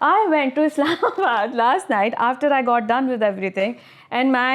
I went to Islamabad last night after I got done with everything and my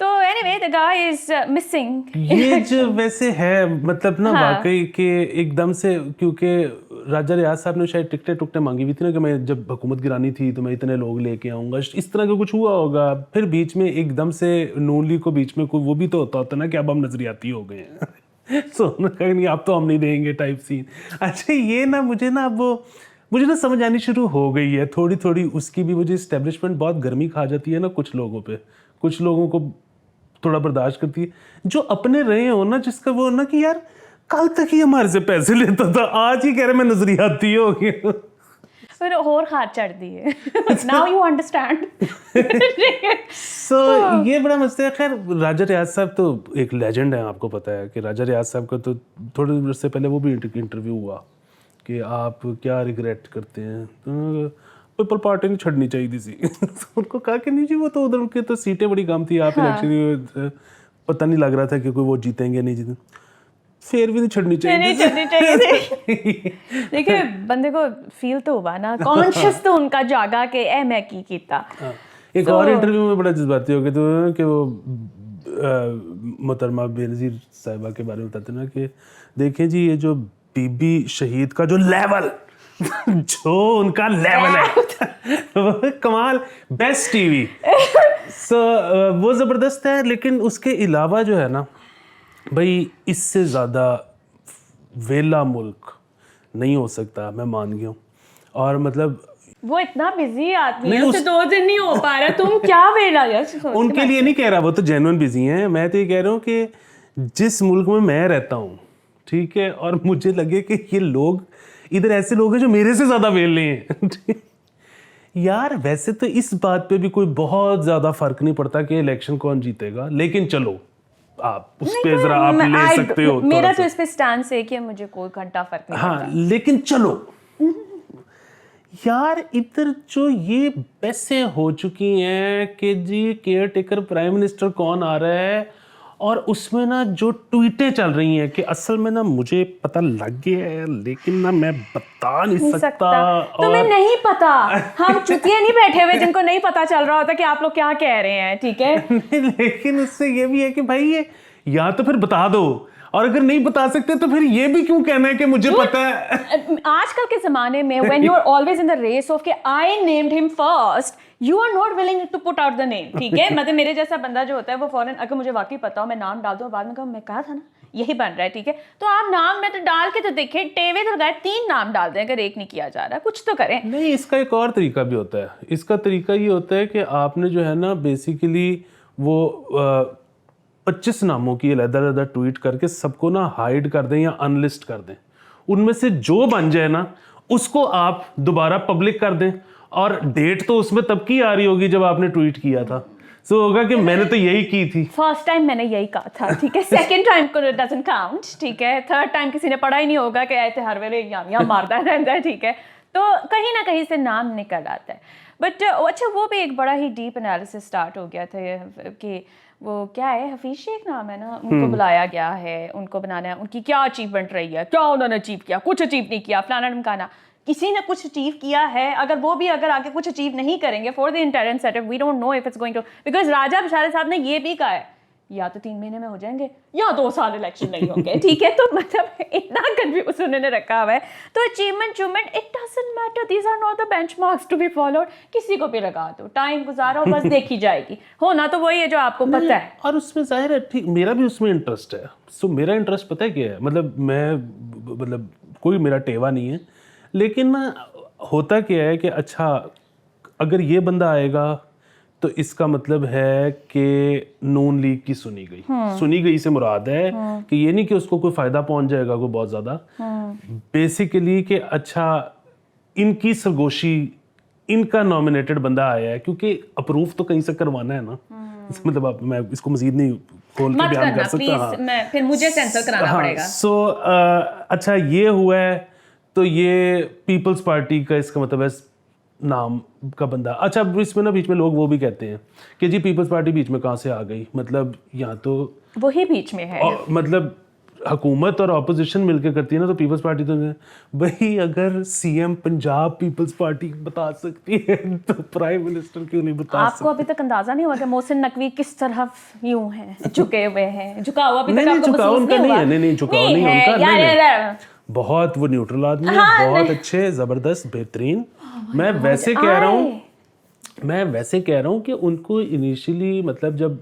تو anyway the guy is missing. یہ جو ویسے ہے مطلب نا واقعی کہ ایک دم سے, کیونکہ راجہ ریاض صاحب نے شاید ٹکٹیں مانگی ہوئی تھی نا کہ میں جب حکومت گرانی تھی تو میں اتنے لوگ لے کے آؤں گا, اس طرح کا کچھ ہوا ہوگا. پھر بیچ میں ایک دم سے نون لیگ کو بیچ میں کوئی وہ بھی تو ہوتا نا کہ اب ہم نظریاتی ہو گئے ہیں, سو نہیں اب تو ہم نہیں دیں گے ٹائپ سین. اچھا یہ نا مجھے نا اب وہ مجھے نا سمجھ آنی شروع ہو گئی ہے تھوڑی تھوڑی اس کی بھی. مجھے اسٹیبلشمنٹ بہت گرمی کھا جاتی ہے نا کچھ لوگوں پہ, کچھ لوگوں کو تھوڑا برداشت کرتی ہے جو اپنے رہے ہو نا, جس کا وہ نا کہ یار کل تک ہی ہمارے سے پیسے لیتا تھا, آج ہی کہہ رہے میں نظریاتی ہو گیا. پھر اور خات چڑھ دی ہے. Now you understand. سو یہ بڑا مسئلہ ہے. خیر راجہ ریاض صاحب تو ایک لیجنڈ ہیں, آپ کو پتہ ہے کہ راجہ ریاض صاحب کا تو تھوڑے دیر سے پہلے وہ بھی انٹرویو ہوا کہ آپ کیا ریگریٹ کرتے ہیں. پیپل پارٹی نہیں چھڑنی چاہیے تھی. ان کو کہا کہ نہیں جی وہ تو ادھر ان کی تو سیٹیں بڑی کم تھی, آپ الیکشن پتہ نہیں لگ رہا تھا کہ کوئی وہ جیتیں گے نہیں جیتیں, پھر بھی نہیں چھڑنی چاہیے. دیکھیے بندے کو فیل تو ہوا نا, کانشیس تو ان کا جاگا کہ اے میں کی کیتا. ایک اور انٹرویو میں بڑا جذباتی ہو گیا تو کہ وہ محترمہ بینظیر صاحبہ کے بارے میں بتاتے نا کہ دیکھیں جی یہ جو بی بی شہید کا جو لیول جو ان کا لیول ہے کمال, بیسٹ ٹی وی. سو وہ زبردست ہے. لیکن اس کے علاوہ جو ہے نا بھائی اس سے زیادہ ویلا ملک نہیں ہو سکتا, میں مان گیا ہوں. اور مطلب وہ اتنا بزی آدمی ہے, اسے 2 دن نہیں ہو پا رہا, تم کیا ویلا یار. ان کے لیے نہیں کہہ رہا, وہ تو جینوئن بزی ہیں. میں تو یہ کہہ رہا ہوں کہ جس ملک میں رہتا ہوں ٹھیک ہے, اور مجھے لگے کہ یہ لوگ ادھر ایسے لوگ ہیں جو میرے سے زیادہ ویلے ہیں یار. ویسے تو اس بات پہ بھی کوئی بہت زیادہ فرق نہیں پڑتا کہ الیکشن کون جیتے گا, لیکن چلو آپ اس پہ ذرا آپ لے سکتے ہو. میرا تو اس پہ سٹانس ہے کہ مجھے کوئی گھنٹہ فرق نہیں ہاں, لیکن چلو یار ادھر جو یہ بحثیں ہو چکی ہیں کہ جی کیئر ٹیکر پرائم منسٹر کون آ رہا ہے, اور اس میں نا جو ٹویٹیں چل رہی ہیں کہ اصل میں نا مجھے پتہ لگ گیا ہے لیکن نا میں بتا نہیں سکتا. تمہیں نہیں پتا, ہم چٹیاں نہیں بیٹھے ہوئے جن کو نہیں پتا چل رہا ہوتا کہ آپ لوگ کیا کہہ رہے ہیں, ٹھیک ہے. لیکن اس سے یہ بھی ہے کہ بھائی یہ یا تو پھر بتا دو, اور اگر نہیں بتا سکتے تو پھر یہ بھی کیوں کہنا ہے کہ مجھے پتا ہے. آج کل کے زمانے میں when you are always in the race of کہ I named him first, you are not willing to put out the name, ٹھیک ہے. مطلب میرے جیسا بندہ جو ہوتا ہے وہ فوراً اگر مجھے واقعی پتا ہو میں نام ڈال دوں, بعد میں کہوں میں کہا تھا نا یہی بن رہا ہے, ٹھیک ہے. تو آپ نام میں تو ڈال کے تو دیکھیں, ٹیوے تو لگائے 3 نام ڈال دیں, اگر ایک نہیں کیا جا رہا کچھ تو کریں. نہیں, اس کا ایک اور طریقہ بھی ہوتا ہے. اس کا طریقہ یہ ہوتا ہے کہ آپ نے جو ہے نا بیسیکلی وہ 25 ناموں کی علیحدہ علیحدہ ٹویٹ کر کے سب کو نا ہائیڈ کر دیں یا ان لسٹ کر دیں. ان میں سے جو بن جائے نا اس کو آپ دوبارہ پبلک کر دیں, اور ڈیٹ تو اس میں تب کی آ رہی ہوگی جب آپ نے ٹویٹ کیا تھا. سو ہوگا کہ میں نے تو یہی کی تھی. فرسٹ ٹائم میں نے یہی کہا تھا, ٹھیک ہے. سیکنڈ ٹائم کو ڈزنٹ کاؤنٹ, ٹھیک ہے. تھرڈ ٹائم کسی نے پڑھا ہی نہیں ہوگا کہ ایسے ہر ویلے یہاں مارتا رہتا ہے, ٹھیک ہے. تو کہیں نہ کہیں سے نام نکل آتا ہے. بٹ اچھا وہ بھی ایک بڑا ہی ڈیپ انالیسس اسٹارٹ ہو گیا تھا کہ وہ کیا ہے, حفیظ شیخ نام ہے نا, ان کو بلایا گیا ہے, ان کو بنانا ہے, ان کی کیا اچیومنٹ رہی ہے, کیا انہوں نے اچیو کیا, کچھ اچیو نہیں کیا, فلانا ڈمکانا. کسی نے کچھ اچیو کیا ہے, اگر وہ بھی اگر آگے کچھ اچیو نہیں کریں گے for the interim set up, we don't know if it's going to, because Raja Basharat sahab نے یہ بھی کہا ہے یا تو 3 مہینے میں ہو جائیں گے یا 2 سال الیکشن نہیں ہوں گے, ٹھیک ہے. تو مطلب اتنا کنفیوز انہوں نے رکھا ہوا ہے. تو achievement it doesn't matter, these are not the benchmarks to be followed. کسی کو بھی لگا دو, ٹائم گزارو, بس دیکھی جائے گی. ہونا تو وہی ہے جو آپ کو پتہ ہے. اور اس میں ظاہر ہے ٹھیک, میرا بھی اس میں انٹرسٹ ہے. سو میرا انٹرسٹ پتہ ہے کیا ہے, مطلب کوئی میرا ٹیوا نہیں ہے, لیکن ہوتا کیا ہے کہ اچھا اگر یہ بندہ آئے گا تو اس کا مطلب ہے کہ نون لیگ کی سنی گئی سے مراد ہے کہ یہ نہیں کہ اس کو کوئی فائدہ پہنچ جائے گا کوئی بہت زیادہ, بیسیکلی کہ اچھا ان کی سرگوشی, ان کا نامینیٹڈ بندہ آیا ہے, کیونکہ اپروو تو کہیں سے کروانا ہے نا. مطلب میں اس کو مزید نہیں کھول کے بیان کر سکتا, پھر مجھے سینسر کرانا پڑے گا. سو اچھا یہ ہوا ہے تو یہ پیپلز پارٹی کا اس کا مطلب ہے نام کا بندہ. اچھا اس میں نا بیچ میں لوگ وہ بھی کہتے ہیں کہ جی پیپلز پارٹی بیچ میں کہاں سے آ گئی, مطلب یہاں تو وہی بیچ میں ہے, مطلب حکومت اور اپوزیشن مل کے کرتی ہے نا تو پیپلز پارٹی تو بھائی اگر C M Punjab Peoples Party بتا سکتی ہے تو پرائم منسٹر کیوں نہیں بتا آپ کو ابھی تک اندازہ نہیں ہوا کہ محسن نقوی کس طرح یوں ہیں, جھکے ہوئے ہیں, جھکا ہوا ابھی تک آپ کو محسوس نہیں ہوا؟ نہیں جھکاؤ نہیں ان کا, بہت وہ نیوٹرل آدمی ہے, بہت اچھے, زبردست, بہترین. میں ویسے کہہ رہا ہوں کہ ان کو انیشلی مطلب جب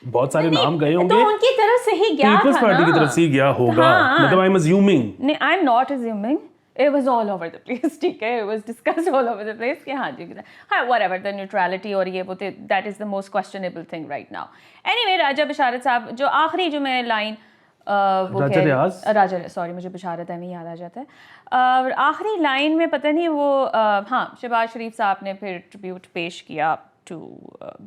بہت سارے نام گئے ہوں گے تو ان کی طرف سے ہی گیا پیپلز پارٹی کی طرف سے گیا ہوگا, مطلب آئی ایم اسیومنگ. نہیں, I am not assuming, it was all over the place, ٹھیک ہے, it was discussed all over the place کہ ہاں جی whatever the neutrality اور یہ وہ that is the most questionable thing right now. Anyway, راجہ بشارت صاحب جو آخری جو میں لائن سوری مجھے بشارت احمد یاد آ جاتا ہے, آخری لائن میں پتہ نہیں وہ ہاں شہباز شریف صاحب نے پھر ٹریبیوٹ پیش کیا ٹو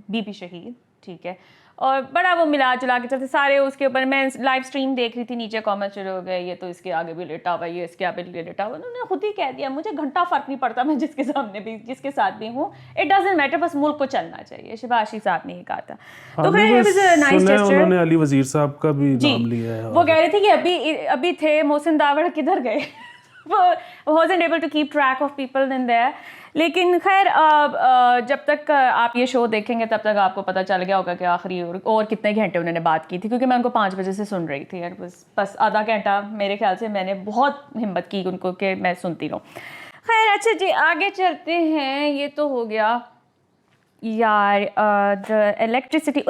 بی پی شہید, ٹھیک ہے, اور بڑا وہ ملا جلا کے چلتے سارے اس کے اوپر. میں لائیو اسٹریم دیکھ رہی تھی, نیچے کامنٹ شروع ہو گئے, یہ تو اس کے آگے بھی لیٹا ہوا, یہ اس کے آگے بھی لیٹا ہوا. انہوں نے خود ہی کہہ دیا مجھے گھنٹہ فرق نہیں پڑتا, میں جس کے سامنے بھی جس کے ساتھ بھی ہوں, اٹ ڈزنٹ میٹر, بس ملک کو چلنا چاہیے. شہباز شریف صاحب نے یہ کہا تھا. تو پھر انہوں نے علی وزیر صاحب کا بھی نام لیا ہے, وہ کہہ رہے تھے کہ ابھی تھے محسن داوڑ کدھر گئے, wasn't able to keep track of people in there. لیکن خیر جب تک آپ یہ شو دیکھیں گے تب تک آپ کو پتہ چل گیا ہوگا کہ آخری اور کتنے گھنٹے انہوں نے بات کی تھی, کیونکہ میں ان کو 5 بجے سے سن رہی تھی, بس آدھا گھنٹہ میرے خیال سے میں نے بہت ہمت کی ان کو کہ میں سنتی رہوں. خیر اچھا جی آگے چلتے ہیں. یہ تو ہو گیا یار الیکٹریسٹی.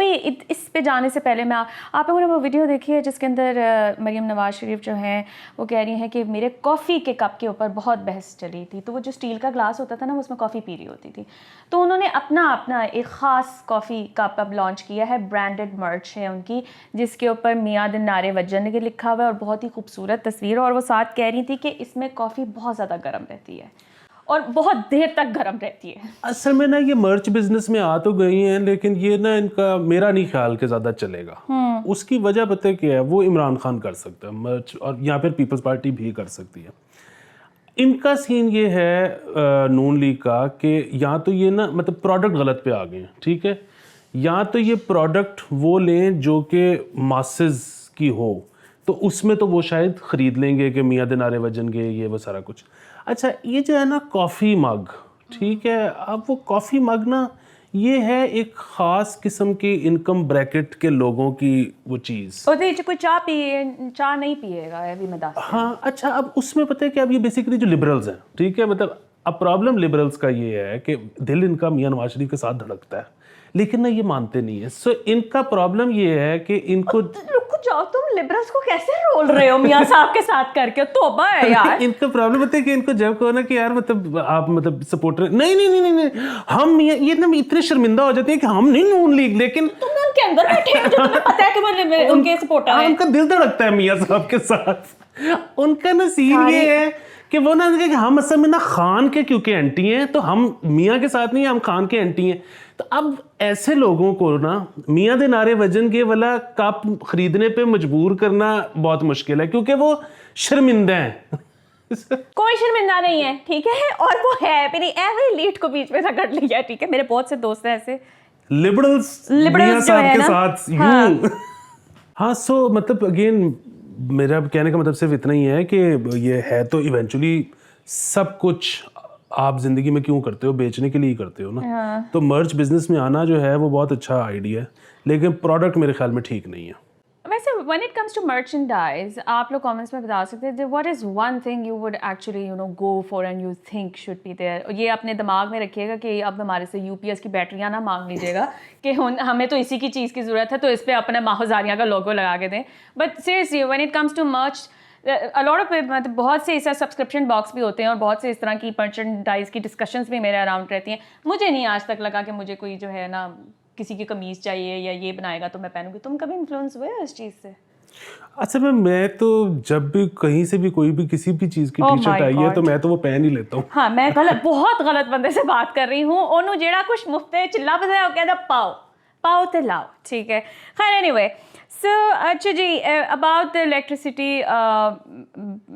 اس پہ جانے سے پہلے میں آپ لوگوں نے وہ ویڈیو دیکھی ہے جس کے اندر مریم نواز شریف جو ہیں وہ کہہ رہی ہیں کہ میرے کافی کے کپ کے اوپر بہت بحث چلی تھی. تو وہ جو اسٹیل کا گلاس ہوتا تھا نا, اس میں کافی پی رہی ہوتی تھی, تو انہوں نے اپنا ایک خاص کافی کپ اب لانچ کیا ہے, برانڈڈ مرچ ہے ان کی, جس کے اوپر میاں دن نعرے وجن کے لکھا ہوا ہے, اور بہت ہی خوبصورت تصویر. اور وہ ساتھ کہہ رہی تھی کہ اس میں کافی بہت زیادہ گرم رہتی ہے اور بہت دیر تک گرم رہتی ہے. اصل میں نا یہ مرچ بزنس میں آ تو گئی ہیں, لیکن یہ نا ان کا میرا نہیں خیال کہ زیادہ چلے گا. اس کی وجہ پتہ کیا ہے, وہ عمران خان کر سکتا ہے مرچ, اور یا پھر پیپلز پارٹی بھی کر سکتی ہے. ان کا سین یہ ہے نون لیگ کا کہ یا تو یہ نا مطلب پروڈکٹ غلط پہ آ گئے ہیں, ٹھیک ہے, یا تو یہ پروڈکٹ وہ لیں جو کہ ماسز کی ہو, تو اس میں تو وہ شاید خرید لیں گے کہ میاں دنارے وجن گے یہ وہ سارا کچھ. اچھا یہ جو ہے نا کافی مگ, ٹھیک ہے, اب وہ کافی مگ نا یہ ہے ایک خاص قسم کی انکم بریکٹ کے لوگوں کی وہ چیز. کوئی چاہ نہیں پیے گا ابھی میں دس. ہاں اچھا, اب اس میں پتہ ہے کہ اب یہ بیسیکلی جو لبرلز ہیں, ٹھیک ہے, مطلب اب پرابلم لبرلز کا یہ ہے کہ دل ان کا میاں نواز شریف کے ساتھ دھڑکتا ہے, لیکن نا یہ مانتے نہیں ہیں. سو ان کا پرابلم یہ ہے کہ ان کو جاؤ تم لبرلز کو کیسے رول رہے ہو میاں صاحب کے ساتھ کر کے, توبہ ہے یار. ان کا پرابلم ہوتا ہے کہ ان کو جب کہو نا کہ یار مطلب آپ مطلب سپورٹر نہیں ہم یہ نا اتنے شرمندہ ہو جاتے ہیں کہ ہم نہیں نون لیگ, لیکن تم ان کے اندر بیٹھے ہو جو تمہیں پتہ ہے کہ وہ ان کے سپورٹر ہیں. ان کا دل دھڑکتا ہے میاں صاحب کے ساتھ. ان کا نا سین یہ ہے کہ وہ نا کہ ہم اصل میں نا خان کے کیونکہ اینٹی ہیں, تو ہم میاں کے ساتھ نہیں, ہم خان کے اینٹی ہیں. تو اب ایسے لوگوں کو نا میاں دے نعرے وجن کے والا کپ خریدنے پہ مجبور کرنا بہت مشکل ہے, کیونکہ وہ شرمندہ ہیں. کوئی شرمندہ نہیں ہے, ٹھیک ہے, اور وہ ہے میری ایوری لیڈ کو بیچ میں رگڑ لیا, ٹھیک ہے. میرے بہت سے دوست ہیں ایسے لبرلز میاں صاحب کے ساتھ یوں. ہاں سو مطلب اگین میرا کہنے کا مطلب صرف اتنا ہی ہے کہ یہ ہے تو ایونچولی سب کچھ آپ زندگی میں کیوں کرتے ہو, بیچنے کے لیے ہی کرتے ہو نا. تو مرچ بزنس میں آنا جو ہے وہ بہت اچھا آئیڈیا ہے, لیکن پروڈکٹ میرے خیال میں ٹھیک نہیں ہے. ویسے when it comes to merchandise آپ لوگ کامنٹس میں بتا سکتے ہیں what is one thing you would actually go for and you think should be there. یہ اپنے دماغ میں رکھیے گا کہ اب ہمارے سے UPS کی بیٹریاں نہ مانگ لیجیے گا کہ ہمیں تو اسی کی چیز کی ضرورت ہے تو اس پہ اپنے ماہوزاریاں کا لوگو لگا کے دیں. But seriously when it comes to merch a lot of مطلب بہت سے اس سبسکرپشن باکس بھی ہوتے ہیں اور بہت سے اس طرح کی مرچنڈائز کی ڈسکشنز بھی میرے اراؤنڈ رہتی ہیں. مجھے نہیں آج تک لگا کہ مجھے کوئی جو ہے نا کسی کی قمیض چاہیے یا یہ بنائے گا تو میں پہنوں گی. تم کبھی انفلوئنس ہوئے اس چیز سے؟ اچھا میں تو جب بھی کہیں سے بھی کوئی بھی کسی بھی چیز کی ٹی شرٹ آئی ہے تو میں تو وہ پہن ہی لیتا ہوں. ہاں میں بہت غلط بندے سے بات کر رہی ہوں. انہوں جیڑا کچھ مفت چلا پسا وہ کہتا پاؤ تے لاؤ, ٹھیک ہے. خیر اینی وے, سو اچھا جی, اباؤٹ دا الیکٹریسٹی,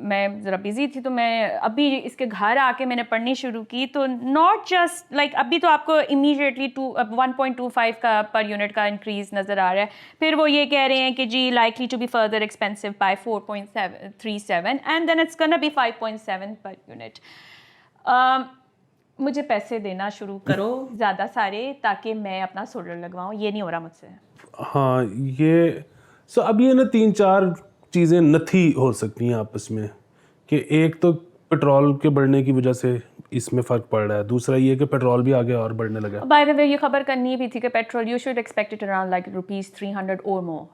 میں ذرا بزی تھی تو میں ابھی اس کے گھر آ کے میں نے پڑھنی شروع کی, تو ناٹ جسٹ لائک ابھی تو آپ کو امیڈیٹلی 1.25 کا پر یونٹ کا انکریز نظر آ رہا ہے, پھر وہ یہ کہہ رہے ہیں کہ جی likely to be further expensive by 4.37 and then it's gonna be 5.7 per unit. مجھے پیسے دینا شروع کرو زیادہ سارے تاکہ میں اپنا سولر لگواؤں, یہ نہیں ہو رہا مجھ سے. ہاں یہ سو اب یہ نا 3-4 چیزیں نتھی ہو سکتی ہیں آپس میں, کہ ایک تو پیٹرول کے بڑھنے کی وجہ سے اس میں فرق پڑ رہا ہے, دوسرا یہ کہ پیٹرول بھی آگے اور بڑھنے لگا. بائی دا وے یہ خبر کرنی بھی تھی کہ petrol you should expect it around like ₹300 اور مور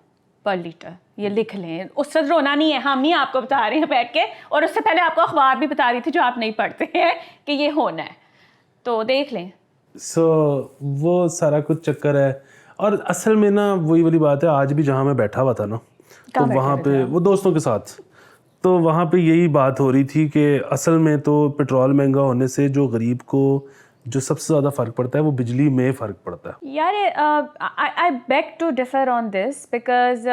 پر لیٹر. یہ لکھ لیں, اس سے رونا نہیں ہے, ہم ہی آپ کو بتا رہے ہیں بیٹھ کے, اور اس سے پہلے آپ کو اخبار بھی بتا رہی تھی جو آپ نہیں پڑھتے ہیں کہ یہ ہونا ہے, تو دیکھ لیں. سو وہ سارا کچھ چکر ہے. اور اصل میں نا وہی والی بات ہے, آج بھی جہاں میں بیٹھا ہوا تھا نا تو وہاں پہ وہ دوستوں کے ساتھ, تو وہاں پہ یہی بات ہو رہی تھی کہ اصل میں تو پیٹرول مہنگا ہونے سے جو غریب کو جو سب سے زیادہ فرق پڑتا ہے وہ بجلی میں فرق پڑتا ہے. یار I beg to differ on this because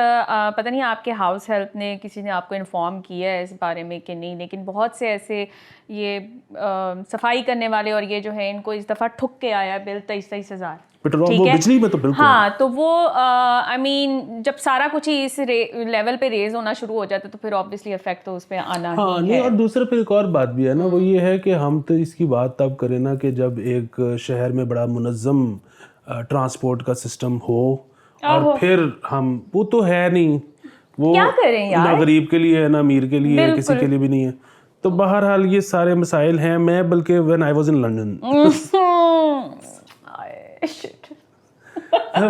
پتہ نہیں آپ کے ہاؤس ہیلپ نے کسی نے آپ کو انفارم کیا ہے اس بارے میں کہ نہیں, لیکن بہت سے ایسے یہ صفائی کرنے والے اور یہ جو ہے ان کو اس دفعہ ٹھک کے آیا بل 23,000 پیٹرول وہ بجلی میں تو بالکل. ہاں تو وہ آئی مین جب سارا کچھ ہی اس لیول پہ ریز ہونا شروع ہو جاتا ہے تو پھر آبویسلی افیکٹ تو اس پہ آنا ہی ہے. اور دوسرے پہ ایک اور بات بھی ہے نا, وہ یہ ہے کہ ہم تو اس کی بات تب کریں نا کہ جب ایک شہر میں بڑا منظم ٹرانسپورٹ کا سسٹم ہو, اور پھر ہم وہ تو ہے نہیں, وہ نہ غریب کے لیے ہے نہ امیر کے لیے, کسی کے لیے بھی نہیں ہے. تو بہرحال یہ سارے مسائل ہیں. میں بلکہ when I was in London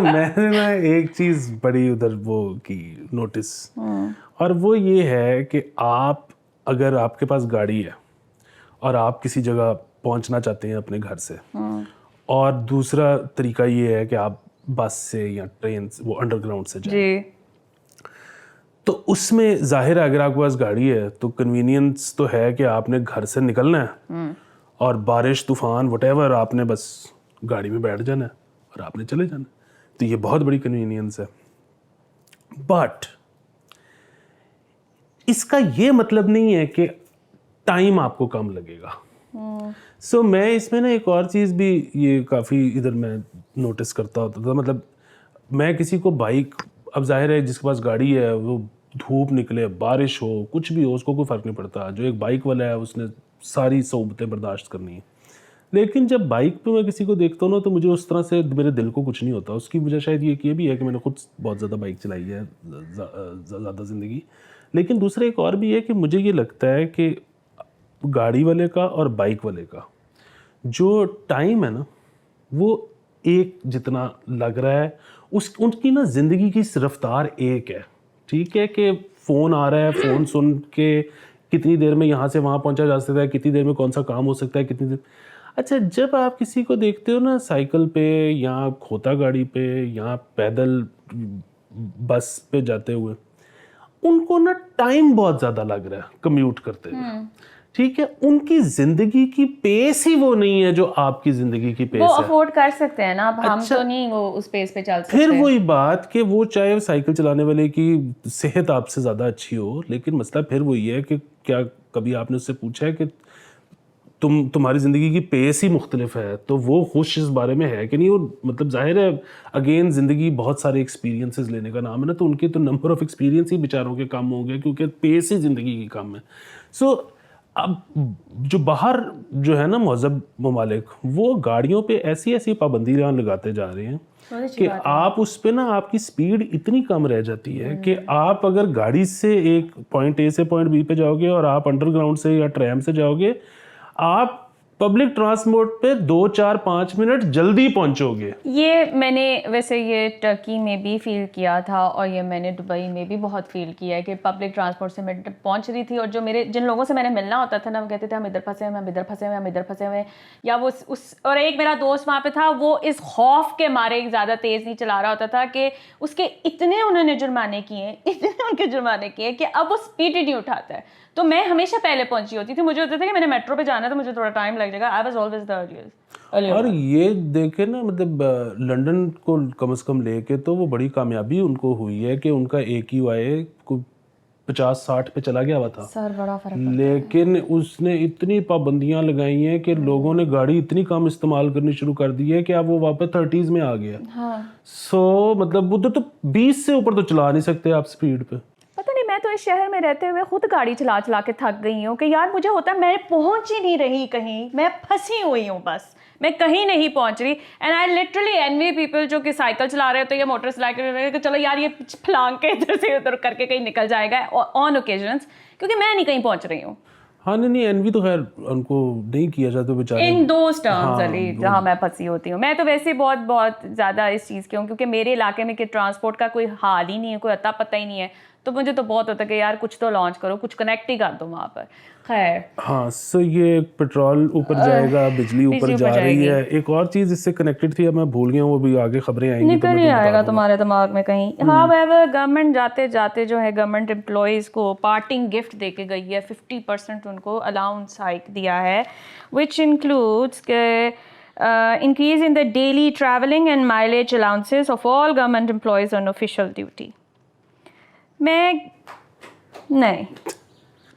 میں نے نا ایک چیز بڑی ادھر وہ کی نوٹس, اور وہ یہ ہے کہ آپ اگر آپ کے پاس گاڑی ہے اور آپ کسی جگہ پہنچنا چاہتے ہیں اپنے گھر سے, اور دوسرا طریقہ یہ ہے کہ آپ بس سے یا ٹرین سے وہ انڈر گراؤنڈ سے جائیں, تو اس میں ظاہر ہے اگر آپ کے پاس گاڑی ہے تو کنوینئنس تو ہے کہ آپ نے گھر سے نکلنا ہے اور بارش طوفان وٹ ایور آپ نے بس گاڑی میں بیٹھ جانا ہے اور آپ نے چلے جانا ہے, تو یہ بہت بڑی کنوینئنس ہے. بٹ اس کا یہ مطلب نہیں ہے کہ ٹائم آپ کو کم لگے گا. سو میں اس میں نا ایک اور چیز بھی یہ کافی ادھر میں نوٹس کرتا ہوتا تھا, مطلب میں کسی کو بائک, اب ظاہر ہے جس کے پاس گاڑی ہے وہ دھوپ نکلے بارش ہو کچھ بھی ہو اس کو کوئی فرق نہیں پڑتا, جو ایک بائک والا ہے اس نے ساری صعوبتیں برداشت کرنی ہیں. لیکن جب بائک پہ میں کسی کو دیکھتا ہوں نا تو مجھے اس طرح سے میرے دل کو کچھ نہیں ہوتا. اس کی وجہ شاید یہ بھی ہے کہ میں نے خود بہت زیادہ بائک چلائی ہے زیادہ زندگی. لیکن دوسرا ایک اور بھی ہے کہ مجھے یہ لگتا ہے کہ گاڑی والے کا اور بائک والے کا جو ٹائم ہے نا وہ ایک جتنا لگ رہا ہے, ان کی نا زندگی کی رفتار ایک ہے. ٹھیک ہے کہ فون آ رہا ہے, فون سن کے کتنی دیر میں یہاں سے وہاں پہنچا جا سکتا ہے, کتنی دیر میں کون سا کام ہو سکتا ہے, کتنی دیر. اچھا جب آپ کسی کو دیکھتے ہو نا سائیکل پہ یا کھوتا گاڑی پہ یا پیدل بس پہ جاتے ہوئے, ان کو نا ٹائم بہت زیادہ لگ رہا ہے کمیوٹ کرتے ہوئے. ٹھیک ہے, ان کی زندگی کی پیس ہی وہ نہیں ہے جو آپ کی زندگی کی پیس ہے. وہ افورڈ کر سکتے ہیں نا, اب ہم تو نہیں وہ اس پیس پہ چل سکتے. پھر وہی بات کہ وہ چاہے سائیکل چلانے والے کی صحت آپ سے زیادہ اچھی ہو, لیکن مسئلہ پھر وہی ہے کہ کیا کبھی آپ نے اس سے پوچھا ہے کہ تمہاری زندگی کی پیس ہی مختلف ہے, تو وہ خوش اس بارے میں ہے کہ نہیں. وہ مطلب ظاہر ہے اگین زندگی بہت سارے ایکسپیرینسز لینے کا نام ہے نا, تو ان کے تو نمبر آف ایکسپیرینس ہی بیچاروں کے کم ہو گئے کیونکہ پیس ہی زندگی کی کم ہے. سو اب جو باہر جو ہے نا مہذب ممالک, وہ گاڑیوں پہ ایسی پابندیاں لگاتے جا رہے ہیں کہ آپ اس پہ نا آپ کی سپیڈ اتنی کم رہ جاتی ہے کہ آپ اگر گاڑی سے ایک پوائنٹ اے سے پوائنٹ بی پہ جاؤ گے اور آپ انڈر گراؤنڈ سے یا ٹریم سے جاؤ گے, آپ پبلک ٹرانسپورٹ پہ 2-4-5 منٹ جلدی پہنچو گے. یہ میں نے ویسے یہ ٹرکی میں بھی فیل کیا تھا, اور یہ میں نے دبئی میں بھی بہت فیل کیا ہے کہ پبلک ٹرانسپورٹ سے میں پہنچ رہی تھی اور جو جن لوگوں سے میں نے ملنا ہوتا تھا نا وہ کہتے تھے ہم ادھر پھنسے ہوئے, ہم ادھر پھنسے ہوئے, ہم ادھر پھنسے ہوئے, یا وہ اور ایک میرا دوست وہاں پہ تھا وہ اس خوف کے مارے زیادہ تیز نہیں چلا رہا ہوتا تھا کہ اس کے اتنے انہوں نے جرمانے کیے, اتنے ان کے جرمانے کیے کہ اب وہ اسپیڈ ہی نہیں اٹھاتا ہے. تو میں ہمیشہ پہلے پہنچی ہوتی تھی. مجھے ہوتا تھا کہ میں نے میٹرو پہ جانا ہے تو مجھے تھوڑا ٹائم لگ جائے گا. I was always the earliest. اور یہ دیکھیں نا مطلب لنڈن کو کم از کم لے کے تو وہ بڑی کامیابی ان کو ہوئی ہے کہ ان کا AQI کو 50-60 پہ چلا گیا ہوا تھا. سر بڑا فرق. لیکن اس نے اتنی پابندیاں لگائی ہیں کہ لوگوں نے گاڑی اتنی کم استعمال کرنی شروع کر دی ہے کہ اب وہ واپس 30s میں آ گیا. سو مطلب ادھر تو 20 سے اوپر تو چلا نہیں سکتے آپ سپیڈ پہ. پتہ نہیں, میں تو اس شہر میں رہتے ہوئے خود گاڑی چلا چلا کے تھک گئی ہوں کہ یار مجھے ہوتا ہے میں پہنچ ہی نہیں رہی کہیں, میں پھنسی ہوئی ہوں, بس میں کہیں نہیں پہنچ رہی. اینڈ آئی لٹرلی اینوی پیپل جو کہ سائیکل چلا رہے ہوتے ہیں یا موٹر سائیکل, کہ چلو یار یہ پھلانگ کے ادھر سے ادھر کر کے کہیں نکل جائے گا آن اوکیزنس, کیونکہ میں نہیں کہیں پہنچ رہی ہوں. ہاں نہیں اینوی تو خیر ان کو نہیں کیا جاتا بیچارے. ان دوز ٹرمز علی جہاں میں پھنسی ہوتی ہوں. میں تو ویسے ہی بہت زیادہ اس چیز کی ہوں کیونکہ میرے علاقے میں کہ ٹرانسپورٹ کا کوئی حال ہی نہیں ہے, کوئی اتا پتہ ہی نہیں ہے. تو مجھے تو بہت ہوتا ہے کہ یار کچھ تو لانچ کرو, کچھ کنیکٹ ہی کر دو وہاں پر. خیر ہاں سو یہ پیٹرول اوپر جائے گا, بجلی اوپر جا رہی ہے. ایک اور چیز اس سے کنیکٹڈ تھی, اب میں بھول گیا ہوں, وہ بھی آگے خبریں آئیں گی. نکل ہی آئے گا تمہارے دماغ میں کہیں. ہاں گورنمنٹ جاتے جاتے جو ہے گورنمنٹ امپلائیز کو پارٹنگ گفٹ دے کے گئی ہے. 50% ان کو الاؤنس ہائک دیا ہے, which includes increase in the daily travelling and mileage allowances of all government employees on official duty. نہیں,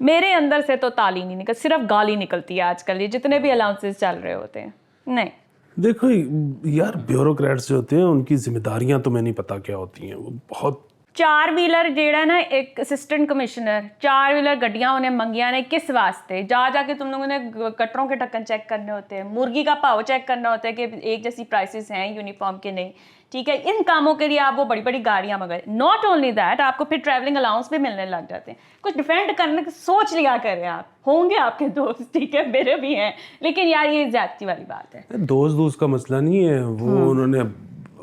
میرے اندر سے تو تالی نہیں نکل, صرف گالی نکلتی ہے آج کل یہ جتنے بھی الاؤنسز چل رہے ہوتے ہیں. نہیں دیکھو یار بیوروکریٹس جو ہوتے ہیں ان کی ذمہ داریاں تو میں نہیں پتا کیا ہوتی ہیں. وہ بہت 4 ویلر جیڑا نا ایک اسسٹنٹ کمشنر 4 ویلر گڈیاں انہیں منگیاں نے کس واسطے؟ جا کے تم لوگوں نے کٹروں کے ڈھکن چیک کرنے ہوتے ہیں, مرغی کا پاؤ چیک کرنا ہوتا ہے کہ ایک جیسی پرائسز ہیں یونیفارم کے نہیں. ٹھیک ہے, ان کاموں کے لیے آپ وہ بڑی بڑی گاڑیاں منگائیں. ناٹ اونلی دیٹ, آپ کو پھر ٹریولنگ الاؤنس بھی ملنے لگ جاتے ہیں. کچھ ڈیفینڈ کرنے کی سوچ لیا کریں آپ. ہوں گے آپ کے دوست, ٹھیک ہے, میرے بھی ہیں, لیکن یار یہ زیادتی والی بات ہے. دوست کا مسئلہ نہیں ہے, وہ انہوں نے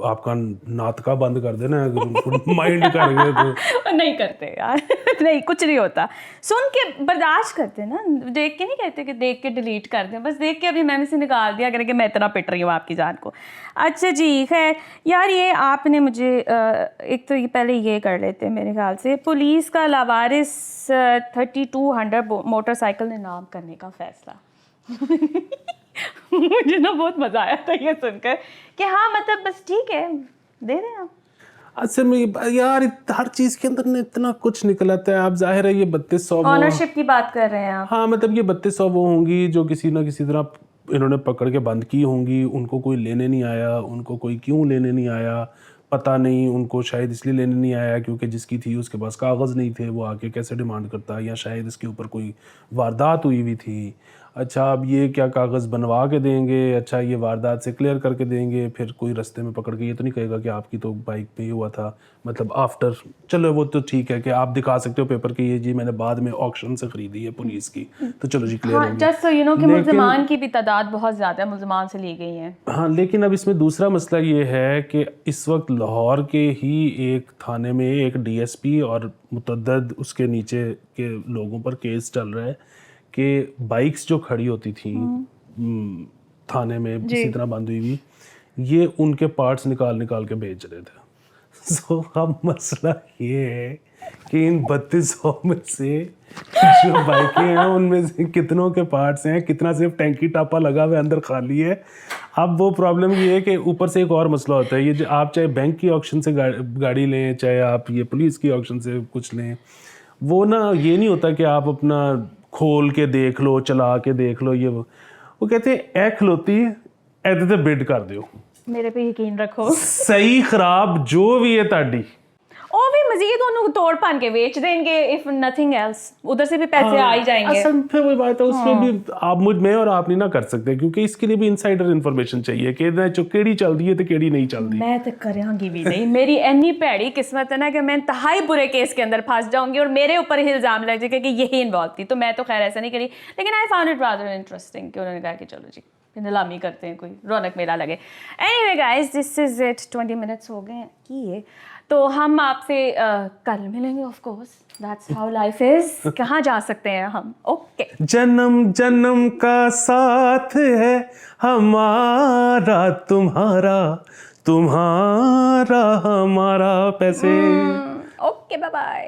آپ کا ناطقہ بند کر دینا ہے اگر ان کو مائنڈ کر گئے تو. نہیں کرتے یار, نہیں کچھ نہیں ہوتا. سن کے برداشت کرتے نا, دیکھ کے نہیں کہتے کہ دیکھ کے ڈیلیٹ کر دیں, بس دیکھ کے ابھی میں سے نکال دیا کریں کہ میں اتنا پٹ رہی ہوں آپ کی جان کو. اچھا جی خیر یار, یہ آپ نے مجھے ایک تو یہ پہلے یہ کر لیتے میرے خیال سے, پولیس کا لاوارث 3200 موٹر سائیکل نے نام کرنے کا فیصلہ. مجھے نا بہت مزہ آیا تھا یہ سن کر کہ ہاں مطلب بس ٹھیک ہے دے دیں آپ. اصل میں یار ہر چیز کے اندر اتنا کچھ نکل آتا ہے. آپ ظاہر ہے یہ 3200 آنرشپ کی بات کر رہے ہیں آپ. ہاں مطلب یہ 3200 وہ ہوں گی جو کسی نہ کسی طرح انہوں نے پکڑ کے بند کی ہوں گی. ان کو کوئی لینے نہیں آیا, ان کو کوئی کیوں لینے نہیں آیا پتہ نہیں. ان کو شاید اس لیے لینے نہیں آیا کیونکہ جس کی تھی اس کے پاس کاغذ نہیں تھے, وہ آ کے کیسے ڈیمانڈ کرتا, یا شاید اس کے اوپر کوئی واردات ہوئی ہوئی تھی. اچھا اب یہ کیا کاغذ بنوا کے دیں گے, اچھا یہ واردات سے کلیئر کر کے دیں گے, پھر کوئی رستے میں پکڑ کے یہ تو نہیں کہے گا کہ آپ کی تو بائک پہ ہی ہوا تھا. مطلب آفٹر, چلو وہ تو ٹھیک ہے کہ آپ دکھا سکتے ہو پیپر کہ یہ جی میں نے بعد میں آکشن سے خریدی ہے پولیس کی, تو چلو جی کلیئر ہو گیا. جسٹ سو یو نو کہ ملزمان کی بھی تعداد بہت زیادہ ہے, ملزمان سے لی گئی ہیں. ہاں لیکن اب اس میں دوسرا مسئلہ یہ ہے کہ اس وقت لاہور کے ہی ایک تھانے میں ایک DSP اور متعدد اس کے نیچے کے لوگوں پر کیس چل رہا ہے کہ بائکس جو کھڑی ہوتی تھیں تھانے میں اسی طرح بند ہوئی ہوئی, یہ ان کے پارٹس نکال کے بیچ رہے تھے. سو اب مسئلہ یہ ہے کہ ان 3200 میں سے جو بائکیں ہیں ان میں سے کتنوں کے پارٹس ہیں, کتنا صرف ٹینکی ٹاپا لگا ہوا ہے اندر خالی ہے. اب وہ پرابلم یہ ہے کہ اوپر سے ایک اور مسئلہ ہوتا ہے, یہ جو آپ چاہے بینک کی آکشن سے گاڑی لیں, چاہے آپ یہ پولیس کی آکشن سے کچھ لیں, وہ نا یہ نہیں ہوتا کہ آپ اپنا کھول کے دیکھ لو, چلا کے دیکھ لو. یہ وہ کہتے ہیں اے کھلوتی ایدے تے بڈ کر دیو, میرے پہ یقین رکھو, صحیح خراب جو بھی ہے تاڑی اور بھی مزید انہوں توڑ پان کے بیچ دیں گے, if nothing else ادھر سے بھی پیسے آ ہی جائیں گے. اصل پھر وہی بات ہے, اس میں بھی آپ میں اور آپ نہیں نہ کر سکتے کیونکہ اس کے لیے بھی انسائڈر انفارمیشن چاہیے کہ کیڑی چل رہی ہے تو کیڑی نہیں چل رہی. میں تو کراں گی بھی نہیں, میری اینی پیڑی قسمت ہے نا کہ میں انتہائی برے کیس کے اندر پھنس جاؤں گی اور میرے اوپر ہی الزام لگ جائے گا کہ یہی انوالو تھی. تو میں تو خیر ایسا نہیں کری, لیکن I found it rather interesting کہ انہوں نے کہا کہ چلو جی نیلامی کرتے ہیں, کوئی رونق میلہ لگے. Anyway guys this is it, 20 minutes ہو گئے کیے, تو ہم آپ سے کل ملیں گے. Of course that's how life is. کہاں جا سکتے ہیں ہم؟ اوکے, جنم جنم کا ساتھ ہے ہمارا تمہارا, تمہارا ہمارا پیسے. Okay bye bye.